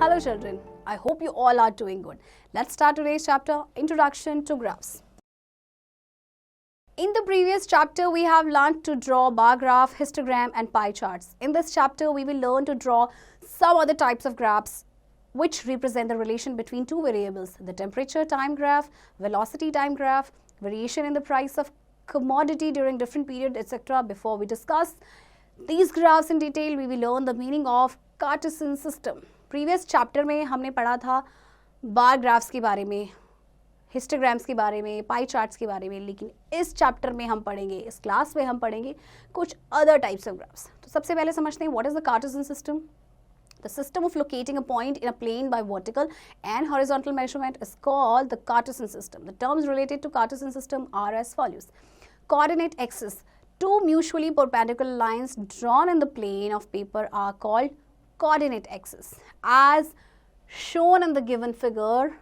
Hello children, I hope you all are doing good. Let's start today's chapter, Introduction to Graphs. In the previous chapter, we have learned to draw bar graph, histogram and pie charts. In this chapter, we will learn to draw some other types of graphs which represent the relation between two variables, the temperature time graph, velocity time graph, variation in the price of commodity during different periods, etc. Before we discuss these graphs in detail, we will learn the meaning of Cartesian system. Previous chapter में हमने पढ़ा था बार graphs के बारे में, histograms के बारे में, पाई चार्ट्स के बारे में, लेकिन इस चैप्टर में हम पढ़ेंगे, इस क्लास में हम पढ़ेंगे कुछ अदर टाइप्स ऑफ ग्राफ्स. तो सबसे पहले समझते हैं what is the Cartesian system. The system of locating a point in a plane by vertical and horizontal measurement is called the Cartesian system. The terms related to Cartesian system are as follows. Coordinate axis. Two mutually perpendicular lines drawn in the plane of paper are called coordinate axis. As shown in the given figure,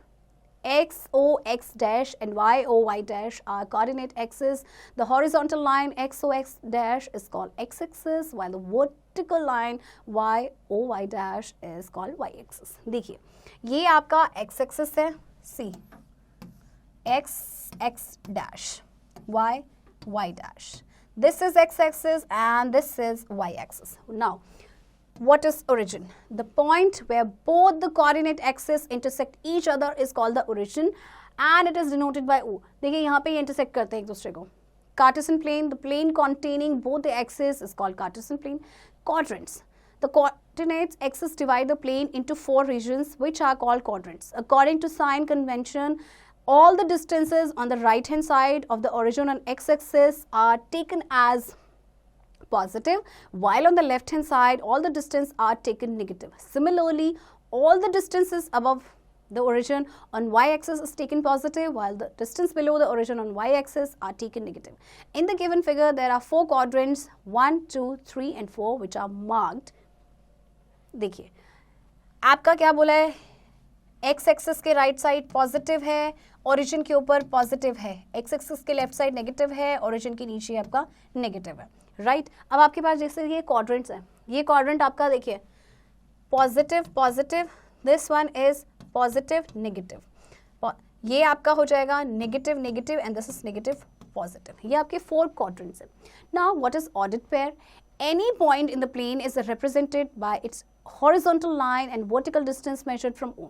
x o x dash and y o y dash are coordinate axes. The horizontal line x o x dash is called x axis, while the vertical line y o y dash is called y axis. देखिए ये आपका x axis है, C x x dash y y dash. This is x axis and this is y axis. Now what is origin? The point where both the coordinate axes intersect each other is called the origin and it is denoted by O. देखिए यहाँ पे ये intersect करते हैं एक दूसरे को. Cartesian plane, the plane containing both the axes is called Cartesian plane. Quadrants. The coordinates axes divide the plane into four regions which are called quadrants. According to sign convention, all the distances on the right hand side of the origin and x-axis are taken as positive, while on the left hand side all the distance are taken negative. Similarly, all the distances above the origin on y-axis is taken positive, while the distance below the origin on y-axis are taken negative. In the given figure, there are four quadrants 1, 2, 3 and 4 which are marked. देखिए आपका क्या बोला है, x axis के right side positive है, origin के ऊपर positive है, x एक्सिस के लेफ्ट साइड नेगेटिव है, ओरिजिन के नीचे आपका नेगेटिव है. राइट अब आपके पास जैसे ये क्वाड्रेंट्स हैं, ये क्वाड्रेंट आपका देखिए positive positive, this one is positive negative, ये आपका हो जाएगा negative negative and this is negative positive. ये आपके फोर क्वाड्रेंट्स हैं. Now what is ordered pair? Any point in the plane is represented by its horizontal line and vertical distance measured from O.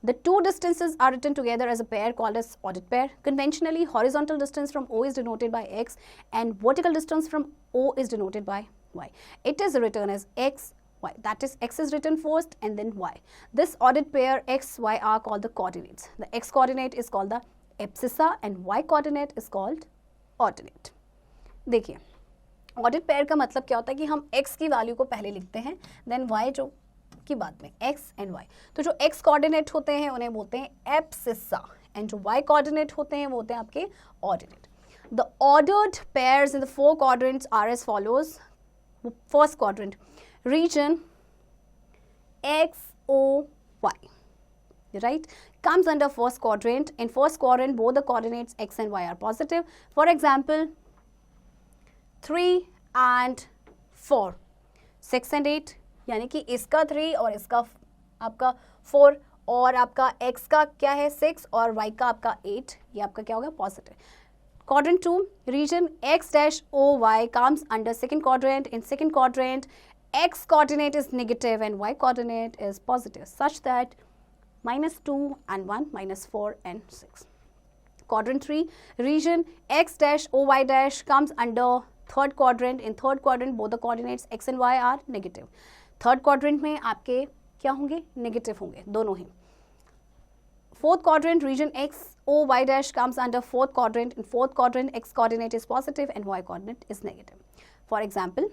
The two distances are written together as a pair called as ordered pair. Conventionally, horizontal distance from O is denoted by x and vertical distance from O is denoted by y. It is written as x, y. That is, x is written first and then y. This ordered pair x, y are called the coordinates. The x coordinate is called the abscissa and y coordinate is called ordinate. देखिए ऑर्डिट pair का मतलब क्या होता है कि हम x की value को पहले लिखते हैं, देन y जो की बाद में, x एंड y. तो जो x कोऑर्डिनेट होते हैं उन्हें बोलते हैं एब्सिसा एंड जो y कोऑर्डिनेट होते हैं वो होते हैं आपके ordinate. The ordered pairs in the four quadrants are as follows. First quadrant region x o y, right, comes under first quadrant. In first quadrant both the coordinates x and y are positive. For example 3 and 4, 6 and 8, यानी कि इसका 3 और इसका आपका 4 और आपका x का क्या है 6 और y का आपका 8, ये आपका क्या होगा positive. Quadrant 2, region x dash o y comes under second quadrant. In second quadrant, x coordinate is negative and y coordinate is positive, such that -2 and 1, -4 and 6. Quadrant 3, region x dash o y dash comes under third quadrant. In third quadrant both the coordinates x and y are negative. Third quadrant में आपके क्या होंगे negative होंगे दोनों ही. Fourth quadrant region x o y dash comes under fourth quadrant. In fourth quadrant x coordinate is positive and y coordinate is negative. For example,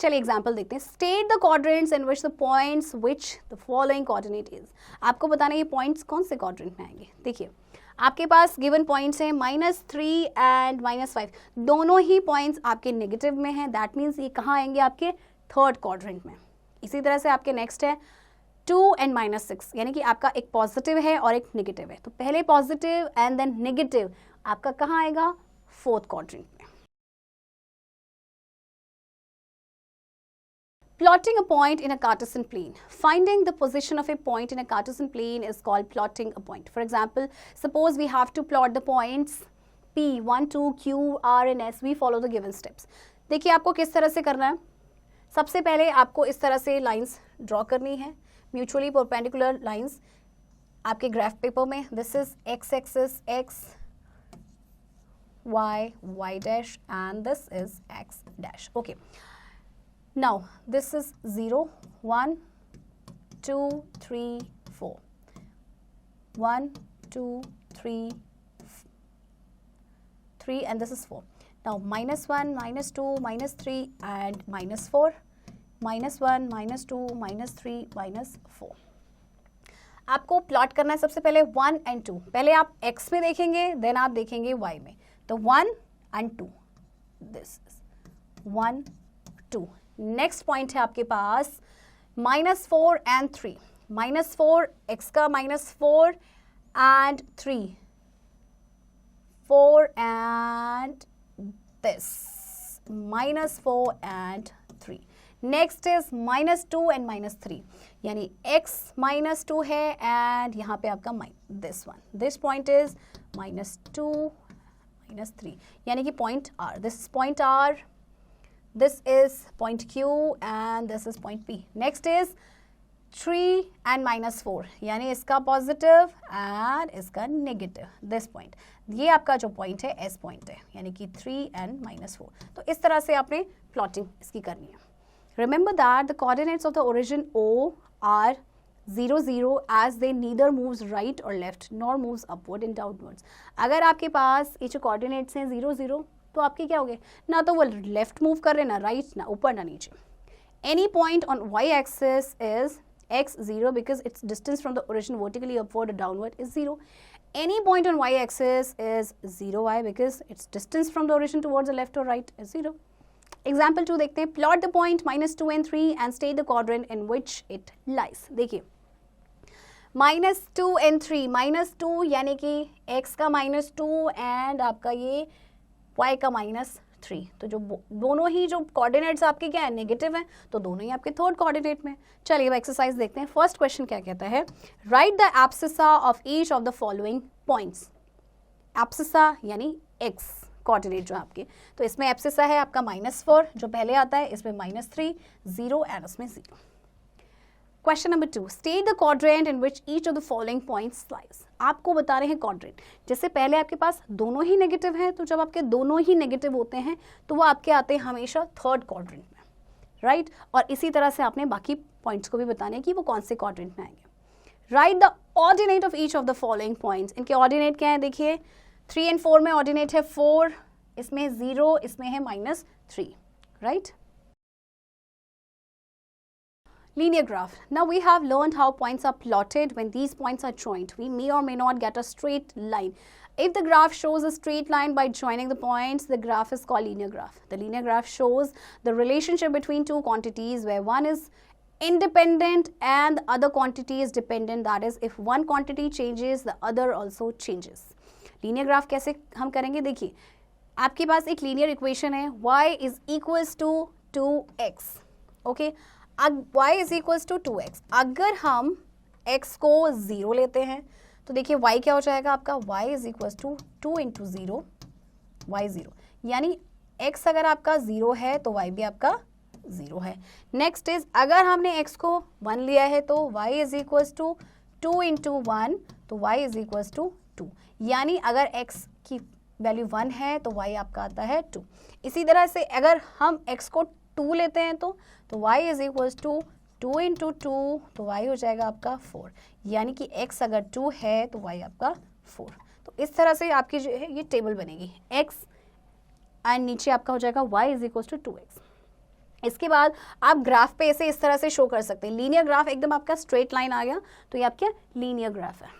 चलिए example देखते हैं. State the quadrants in which the points which the following coordinate is. आपको बताना ये points कौन से quadrant में आएंगे. देखिए आपके पास गिवन पॉइंट्स हैं -3 एंड -5, दोनों ही पॉइंट्स आपके नेगेटिव में हैं. दैट मीन्स ये कहाँ आएंगे आपके थर्ड क्वाड्रेंट में. इसी तरह से आपके नेक्स्ट है 2 एंड -6, यानी कि आपका एक पॉजिटिव है और एक नेगेटिव है. तो पहले पॉजिटिव एंड देन नेगेटिव आपका कहाँ आएगा फोर्थ क्वाड्रेंट में. Plotting a point in a Cartesian plane. Finding the position of a point in a Cartesian plane is called plotting a point. For example, suppose we have to plot the points P, 1, 2, Q, R and S. We follow the given steps. देखिए आपको किस तरह से करना है. सबसे पहले आपको इस तरह से लाइंस ड्रॉ करनी है, म्यूचुअली परपेंडिकुलर लाइंस आपके ग्राफ पेपर में. This is x axis x, y dash and this is x dash. Okay, now this is 0 1 2 3 4 1 2 3 3 and this is 4. Now minus 1 minus 2 minus 3 and minus 4, minus 1 minus 2 minus 3 minus 4. आपको plot करना है सबसे पहले 1 and 2. पहले आप x में देखेंगे, then आप देखेंगे y में. तो 1 and 2, this is 1 2. Next point है आपके पास -4 and 3. -4 x का -4 and 3 4 and this -4 and 3. Next is -2 and -3, यानी x -2 है एंड यहाँ पे आपका this one. This point is -2 -3, यानी कि point R. This is point R, this is point Q and this is point P. Next is 3 and -4, यानी इसका positive and इसका नेगेटिव. दिस पॉइंट, ये आपका जो पॉइंट है S पॉइंट है, यानी कि 3 and -4. तो इस तरह से आपने प्लॉटिंग इसकी करनी है. Remember that the coordinates of the origin O are 0 0 as they neither moves right or left nor moves upward and downwards. अगर आपके पास ये जो कोऑर्डिनेट्स हैं 0 0, तो आपके क्या हो गए, ना तो वो लेफ्ट मूव कर रहे, ना राइट, ना ऊपर, ना नीचे. Any point on y axis is x 0 because its distance from the origin vertically upward or downward is 0. Any point on y axis is 0y because its distance from the origin towards the left or right is 0. Example 2 देखते हैं. Plot the point -2 and 3 and state the quadrant in which it lies. देखिए -2 and 3, -2 यानी कि x का -2 and आपका ये y का -3. तो जो दोनों ही जो कोऑर्डिनेट्स आपके क्या है, नेगेटिव हैं, तो दोनों ही आपके थर्ड कोऑर्डिनेट में. चलिए अब एक्सरसाइज देखते हैं. फर्स्ट क्वेश्चन क्या कहता है, right the abscissa of each of the following points. Abscissa यानी x कोऑर्डिनेट जो आपके, तो इसमें एब्सिसा है आपका -4 जो पहले आता है, इसमें -3 0 एंड इसमें 0. Question number 2, state the quadrant in which each of the following points lies. आपको बता रहे हैं क्वाड्रेंट. जैसे पहले आपके पास दोनों ही नेगेटिव हैं, तो जब आपके दोनों ही नेगेटिव होते हैं तो वो आपके आते हैं हमेशा थर्ड क्वाड्रेंट में, राइट. और इसी तरह से आपने बाकी पॉइंट्स को भी बताने हैं कि वो कौन से क्वाड्रेंट में आएंगे. Right the ordinate of each of the following points. इनके ऑर्डिनेट क्या है, देखिए 3 and 4 में ऑर्डिनेट है 4, इसमें 0, इसमें है -3, right. Linear graph. Now we have learned how points are plotted when these points are joined. We may or may not get a straight line. If the graph shows a straight line by joining the points, the graph is called linear graph. The linear graph shows the relationship between two quantities where one is independent and the other quantity is dependent. That is, if one quantity changes, the other also changes. Linear graph कैसे हम करेंगे, देखिए आपके पास एक linear equation है, y is equals to 2x. Okay, y is equals to 2x. अगर हम x को 0 लेते हैं तो देखिए y क्या हो जाएगा आपका, y is equals to 2 into 0, y 0. यानी x अगर आपका 0 है तो y भी आपका 0 है. नेक्स्ट इज, अगर हमने x को 1 लिया है तो y is equals to 2 into 1, तो y is equals to 2. यानी अगर x की वैल्यू 1 है तो y आपका आता है 2. इसी तरह से अगर हम x को 2 लेते हैं तो y is equals to 2 into 2, तो y हो जाएगा आपका 4. यानी कि x अगर 2 है तो y आपका 4. तो इस तरह से आपकी जो है ये टेबल बनेगी, x एंड नीचे आपका हो जाएगा y is equals to 2x. इसके बाद आप ग्राफ पे ऐसे इस तरह से शो कर सकते हैं. लीनियर ग्राफ एकदम आपका स्ट्रेट लाइन आ गया तो ये आपका लीनियर ग्राफ है.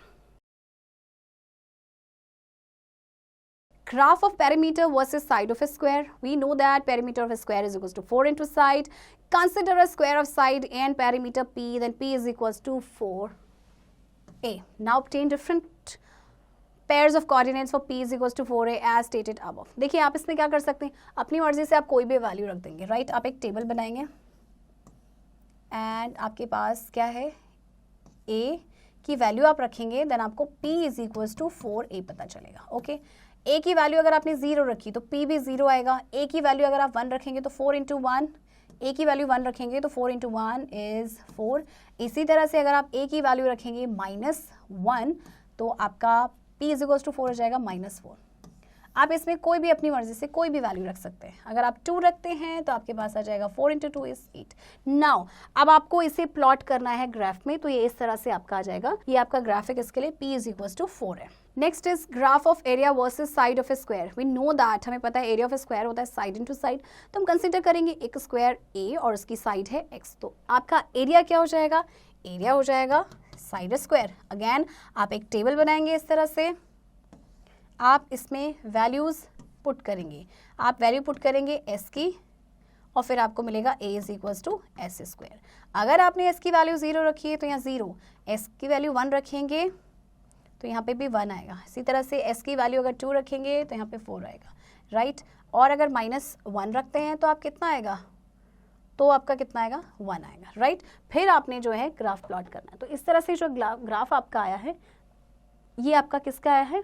Graph of perimeter versus side of a square. We know that perimeter of a square is equals to 4 into side. Consider a square of side and perimeter P, then P is equals to 4a. Now obtain different pairs of coordinates for P is equals to 4a as stated above. देखिए आप इसमें क्या कर सकते हैं, अपनी मर्जी से आप कोई भी वैल्यू रख देंगे, राइट. आप एक टेबल बनाएंगे, एंड आपके पास क्या है, a की वैल्यू आप रखेंगे, देन आपको p is equals to 4a पता चलेगा। ओके, a की वैल्यू अगर आपने 0 रखी तो p भी 0 आएगा। a की वैल्यू अगर आप 1 रखेंगे तो 4 इंटू 1, a की वैल्यू 1 रखेंगे तो 4 इंटू 1 इज 4। इसी तरह से अगर आप a की वैल्यू रखेंगे -1 तो आपका p इज इक्वल्स टू 4 हो जाएगा -4। आप इसमें कोई भी अपनी मर्जी से कोई भी वैल्यू रख सकते हैं। अगर आप 2 रखते हैं तो आपके पास आ जाएगा 4 इंटू 2 इज 8। नाउ अब आपको इसे प्लॉट करना है ग्राफ में, तो ये इस तरह से आपका आ जाएगा। ये आपका ग्राफिक इसके लिए p इज इक्वल्स टू 4 है। Next is graph of area versus side of a square. We know that, हमें पता है एरिया ऑफ ए स्क्वायर होता है साइड इनटू साइड, तो हम कंसीडर करेंगे एक स्क्वायर a और उसकी साइड है x। तो आपका एरिया क्या हो जाएगा, एरिया हो जाएगा साइड स्क्वायर। अगेन आप एक टेबल बनाएंगे इस तरह से, आप इसमें वैल्यूज़ पुट करेंगे, आप वैल्यू पुट करेंगे s की और फिर आपको मिलेगा a is equals to s square. अगर आपने s की वैल्यू 0 रखी है तो यहाँ 0, s की वैल्यू 1 रखेंगे तो यहाँ पे भी 1 आएगा। इसी तरह से s की वैल्यू अगर 2 रखेंगे तो यहाँ पे 4 आएगा, राइट। और अगर -1 रखते हैं तो आप कितना आएगा, तो आपका कितना आएगा, 1 आएगा, राइट। फिर आपने जो है ग्राफ प्लॉट करना है। तो इस तरह से जो ग्राफ आपका आया है, ये आपका किसका आया है,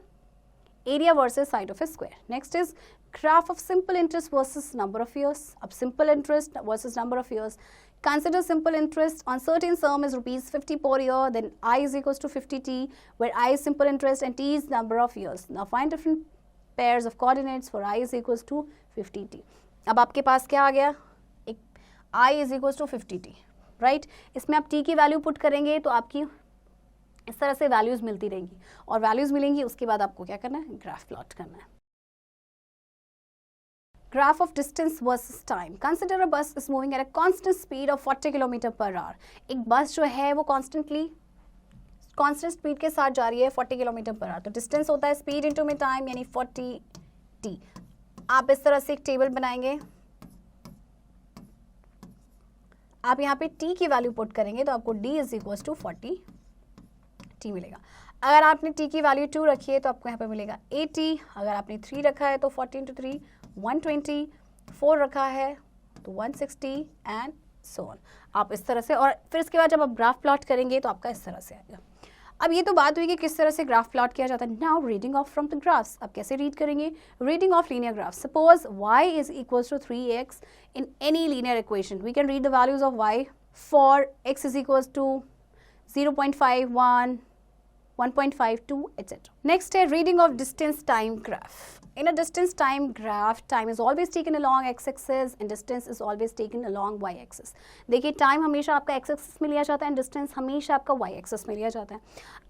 area versus side of a square. Next is graph of simple interest versus number of years. अब simple interest versus number of years, consider simple interest on certain sum is rupees 50 per year, then I is equals to 50t, where I is simple interest and t is number of years. Now find different pairs of coordinates for I is equals to 50t. अब आपके पास क्या आ गया, एक I is equals to 50t, right. इसमें आप t की value put करेंगे तो आपकी इस तरह से वैल्यूज मिलती रहेंगी, और वैल्यूज मिलेंगी उसके बाद आपको क्या करना है, ग्राफ प्लॉट करना है। Graph of distance versus time. Consider a bus is moving at a constant speed of 40 km per hour. एक बस जो है वो constant speed के साथ जा रही है 40 km per hour। तो distance होता है speed into में time, यानी 40t। आप इस तरह से एक टेबल बनाएंगे, आप यहाँ पे t की वैल्यू पुट करेंगे तो आपको d is equals to 40t मिलेगा। अगर आपने t की वैल्यू 2 रखी है तो आपको यहाँ पे मिलेगा 80। अगर आपने 3 रखा है तो 40 इंटू 3 120, 4 रखा है तो 160 एंड सो ऑन। आप इस तरह से, और फिर इसके बाद जब आप ग्राफ प्लॉट करेंगे तो आपका इस तरह से आएगा। अब ये तो बात हुई कि किस तरह से ग्राफ प्लॉट किया जाता है। Now reading off from the graphs. अब कैसे रीड करेंगे, reading off linear graph. Suppose y is equals to 3x in any linear equation, we can read the values of y for x is equals to 0.51, 1.52, etc. Next है reading of distance time graph. In a distance time graph, time is always taken along x-axis and distance is always taken along y-axis. देखिए time हमेशा आपका x-axis में लिया जाता है and distance हमेशा आपका y-axis में लिया जाता है।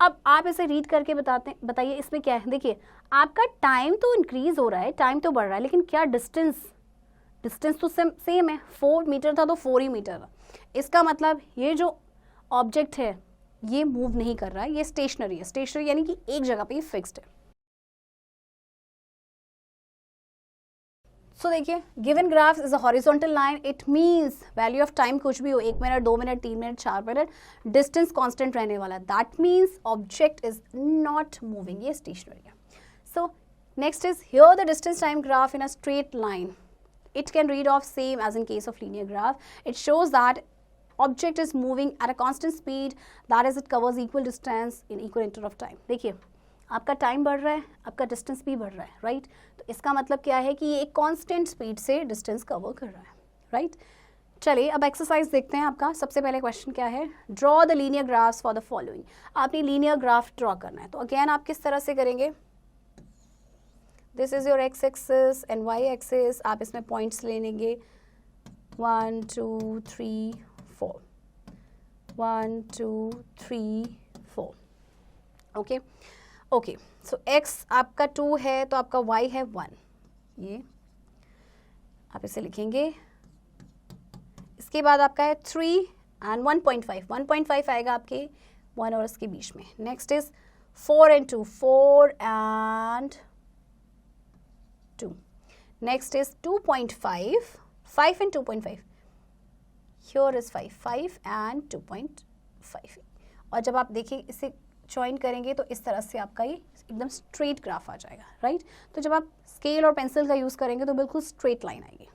अब आप इसे रीड करके बताइए इसमें क्या है। देखिए आपका टाइम तो इंक्रीज हो रहा है, टाइम तो बढ़ रहा है, लेकिन क्या डिस्टेंस तो सेम है। 4 मीटर था तो 4 ही मीटर था। इसका मतलब ये जो ऑब्जेक्ट है ये मूव नहीं कर रहा है, ये स्टेशनरी है। स्टेशनरी यानी कि एक जगह पे फिक्स्ड है। सो देखिए given graph is a horizontal line, it means value of time कुछ भी हो, 1 minute, 2 minute, 3 minute, 4 minute, distance constant रहने वाला है। That means object is not moving, ये स्टेशनरी है। So next is here the distance time graph in a straight line, it can read off same as in case of linear graph. It shows that object is moving at a constant speed, that is it covers equal distance in equal interval of time. देखिए आपका time बढ़ रहा है, आपका distance भी बढ़ रहा है, राइट। तो इसका मतलब क्या है कि ये एक कांस्टेंट स्पीड से डिस्टेंस कवर कर रहा है, राइट। चलिए अब एक्सरसाइज देखते हैं। आपका सबसे पहले क्वेश्चन क्या है, draw the linear graphs for the following. आपने लीनियर ग्राफ ड्रॉ करना है। तो अगेन आप किस तरह से करेंगे, this is your x axis and y axis. आप इसमें पॉइंट्स ले लेंगे 1 2 3 4, 1 2 3 4। ओके ओके, सो x आपका 2 है तो आपका y है 1। ये आप इसे लिखेंगे। इसके बाद आपका है 3 एंड 1.5, 1.5 आएगा आपके 1 और इसके बीच में। Next is 4 and 2, 4 and 2। Next is 2.5, 5 and 2.5। Here is 5, 5 and 2.5। और जब आप देखिए इसे ज्वाइन करेंगे तो इस तरह से आपका ये एकदम स्ट्रेट ग्राफ आ जाएगा, राइट। तो जब आप स्केल और पेंसिल का यूज़ करेंगे तो बिल्कुल स्ट्रेट लाइन आएगी।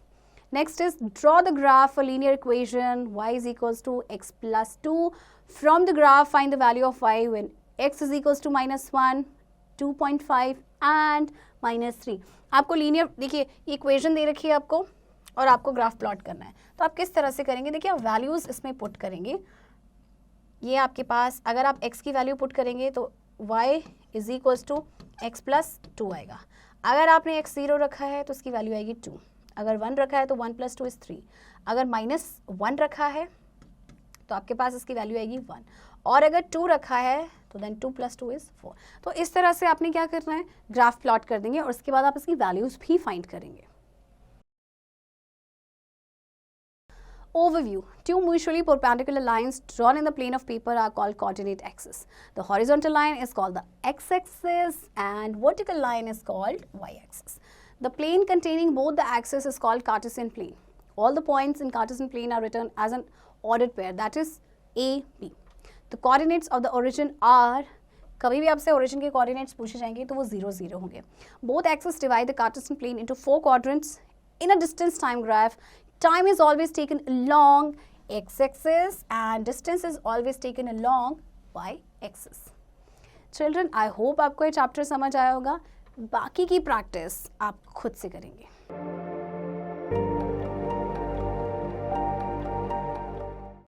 Next is draw the graph for linear equation y is equals to x plus 2. From the graph, find the value of y when x is equals to -1, 2.5 and -3. आपको linear, देखिए equation दे रखी है आपको और आपको graph plot करना है, तो आप किस तरह से करेंगे? देखिए आप वैल्यूज़ इसमें पुट करेंगे. ये आपके पास अगर आप x की वैल्यू पुट करेंगे तो y is equals to x plus 2 आएगा. अगर आपने x 0 रखा है तो उसकी वैल्यू आएगी 2. अगर 1 रखा है तो 1 प्लस 2 इज़ 3. अगर -1 रखा है तो आपके पास इसकी वैल्यू आएगी 1. और अगर 2 रखा है तो देन 2 प्लस 2 इज़ 4. तो इस तरह से आपने क्या करना है? ग्राफ प्लॉट कर देंगे और उसके बाद आप इसकी वैल्यूज़ भी फाइंड करेंगे. Overview. Two mutually perpendicular lines drawn in the plane of paper are called coordinate axes. The horizontal line is called the x-axis and vertical line is called y-axis. The plane containing both the axes is called Cartesian plane. All the points in Cartesian plane are written as an ordered pair, that is A, B. The coordinates of the origin are, कभी भी आपसे origin के coordinates पूछे जाएंगे तो वो 0, 0 होंगे. Both axes divide the Cartesian plane into 4 quadrants. In a distance time graph, time is always taken along x-axis and distance is always taken along y-axis. Children, I hope आपको ये chapter समझ आया होगा. बाकी की practice आप खुद से करेंगे.